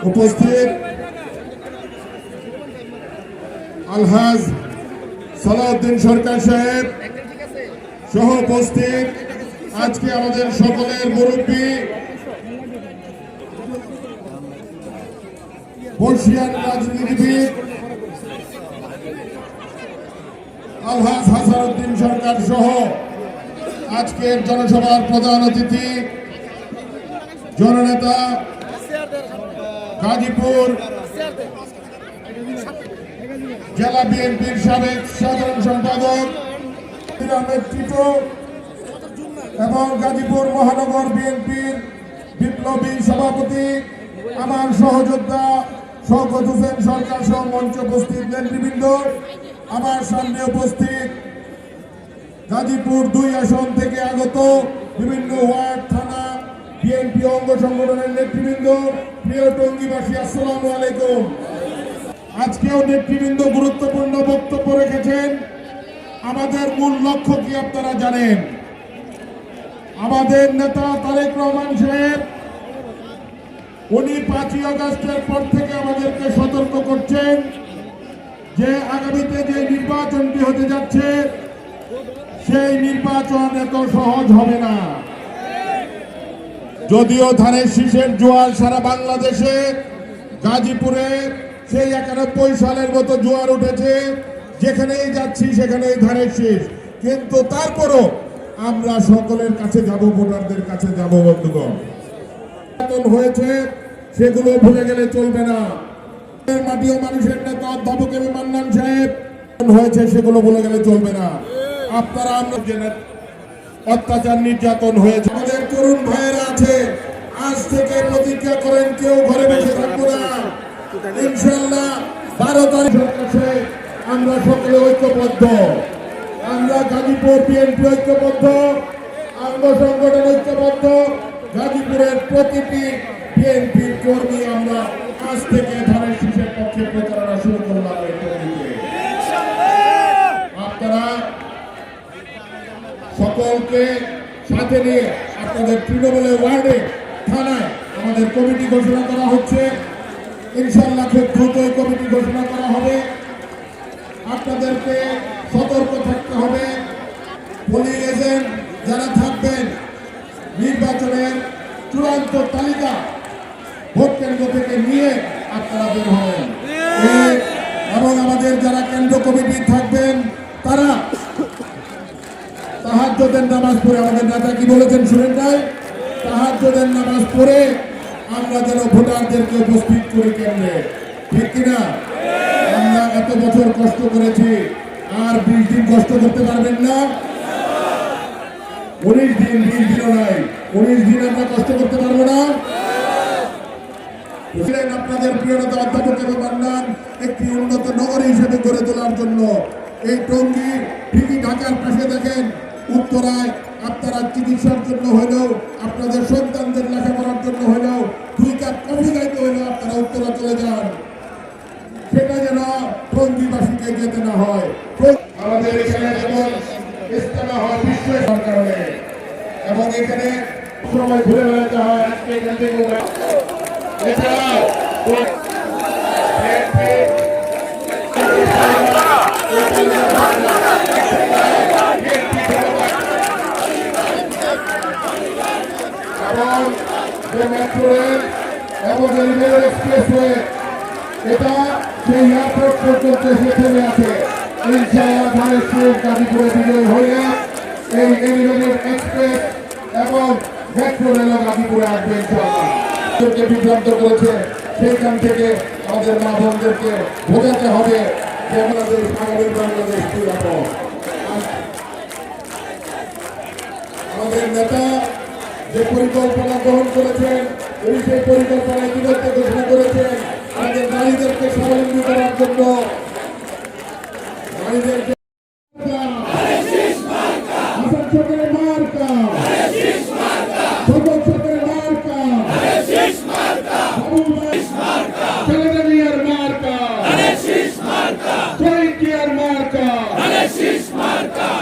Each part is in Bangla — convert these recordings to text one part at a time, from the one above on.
উপস্থিত আলহাজ সালাউদ্দিন সরকার সাহেব সহ উপস্থিত আজকে আমাদের সকলের মুরব্বী বর্ষিয়ান রাজনীতিবিদ আলহাজ হাসানুদ্দিন সরকার সহ আজকের জনসভার প্রধান অতিথি জননেতা গাজীপুর জেলা বিএনপির সাবেক সাধারণ সম্পাদক আহমেদ টিটু এবং গাজীপুর মহানগর বিএনপির বিপ্লবী সভাপতি আমার সহযোদ্ধা শওকত হোসেন সরকার সহ মঞ্চে উপস্থিত নেতৃবৃন্দ, আমার সামনে উপস্থিত গাজীপুর 2 আসন থেকে আগত বিভিন্ন ওয়ার্ড থানা বিএনপি অঙ্গ সংগঠনের নেতৃবৃন্দ, প্রিয় টঙ্গীবাসী, আসসালামু আলাইকুম। আজকেও নেতৃবৃন্দ গুরুত্বপূর্ণ বক্তব্য রেখেছেন। আমাদের মূল লক্ষ্য কি আপনারা জানেন। আমাদের নেতা তারেক রহমান সাহেব উনি 5ই আগস্টের পর থেকে আমাদেরকে সতর্ক করছেন যে আগামীতে যে নির্বাচনটি হতে যাচ্ছে সেই নির্বাচন এত সহজ হবে না। যদিও ধানের শীষের জোয়ার সারা বাংলাদেশে, গাজীপুরে সেই 91 সালের মতো জোয়ার উঠেছে, যেখানেই যাচ্ছি সেখানেই ধানের শীষ, কিন্তু তারপরও আমরা সকলের কাছে যাব, ভোটারদের কাছে যাব। বন্ধুগণ, হয়েছে সেগুলো ভুলে গেলে চলবে না। মাটি ও মানুষের নেতা অধ্যাপক এম এ মান্নান সাহেব হয়েছে সেগুলো ভুলে গেলে চলবে না। আপনারা আমরা অত্যাচার নির্যাতন হয়েছে, আমাদের তরুণ ভাইয়েরা আছে, আজ থেকে প্রতিজ্ঞা করেন কেউ ঘরে বসে থাকবো না। ইনশাআল্লাহ 12 তারিখের কাছে আমরা সকলে ঐক্যবদ্ধ, আমরা গাজীপুর বিএনপি ঐক্যবদ্ধ, অঙ্গ সংগঠন ঐক্যবদ্ধ, গাজীপুরের প্রতিটি বিএনপির কর্মী আমরা আজ থেকে ধানের শীষের পক্ষে প্রচারণা শুরু করলাম। আপনারা সকলকে সাথে নিয়ে আপনাদের তৃণমূলের ওয়ার্ডে থানায় আমাদের কমিটি ঘোষণা করা হচ্ছে। ইনশাআল্লাহ খুব দ্রুতই কমিটি ঘোষণা করা হবে। আপনাদেরকে সতর্ক থাকতে হবে। পোলিং এজেন্ট যারা থাকবেন, নির্বাচনের চূড়ান্ত তালিকা ভোট কেন্দ্র থেকে নিয়ে আপনারা বের হবেন এবং আমাদের যারা কেন্দ্র কমিটি থাকবেন তারা তাহাজ্জুদের নামাজ পড়ে, আমাদের নেতা কি বলেছেন শুনেন নাই, তাহাজ্জুদের নামাজ পড়ে আমরা যেন ভোটারদেরকে উপস্থিত করি কেন্দ্রে, ঠিক কিনা? আমরা এত বছর কষ্ট করেছি, আর 20 দিন কষ্ট করতে পারবেন না? 19 দিন, 20 দিনও নাই, 19 দিন আমরা কষ্ট করতে পারবো না? আপনাদের প্রিয় নেতা অধ্যাপক এম এ মান্নান একটি উন্নত নগরী হিসেবে গড়ে তোলার জন্য এই টঙ্গী ঠিকই ঢাকার পাশে দেখেন, উত্তরায় আপনারা চিকিৎসার জন্য হলেও, আপনাদের সন্তানদের লেখাপড়ার জন্য হলেও, 2 কাপ কফি খাইতে হলেও আপনারা উত্তরা চলে যান। সেটা যেন টঙ্গীবাসীকে যেতে না হয়। আমাদের এখানে যেমন ইস্তেমা হয় বিশ্ব সরকারে, এবং এখানে সময় ঘুরে বেড়াতে হয়। আজকে এখান থেকে এছাড়াও এক্সপ্রেসওয়ে, এটা সেই এয়ারপোর্ট পর্যন্ত সেখানে আছে। ইনশাআল্লাহ ধানের শীষ গাজীপুরে বিজয় হয়ে এই এলিভেটেড এক্সপ্রেস এবং মেট্রো রেল গাজীপুরে আসবে। ইনশাআল্লাহ বিভ্রান্ত করেছে, সেইখান থেকে আমাদের মা বোনদেরকে বোঝাতে হবে যে আমাদের আগামী বাংলাদেশ নিরাপদ। আমাদের নেতা যে পরিকল্পনা গ্রহণ করেছেন, উনি সেই পরিকল্পনা ইতিমধ্যে ঘোষণা করেছেন আমাদের নারীদেরকে স্বাবলম্বী করার জন্য। নারীদেরকে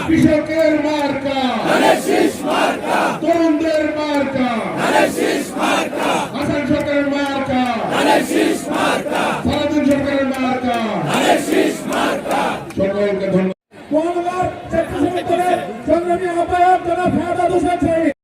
কৃষকের মার্কা, তরুণদের মার্কা, হাসান সরকারের মার্কা, জনাব সাহাদাত হোসেন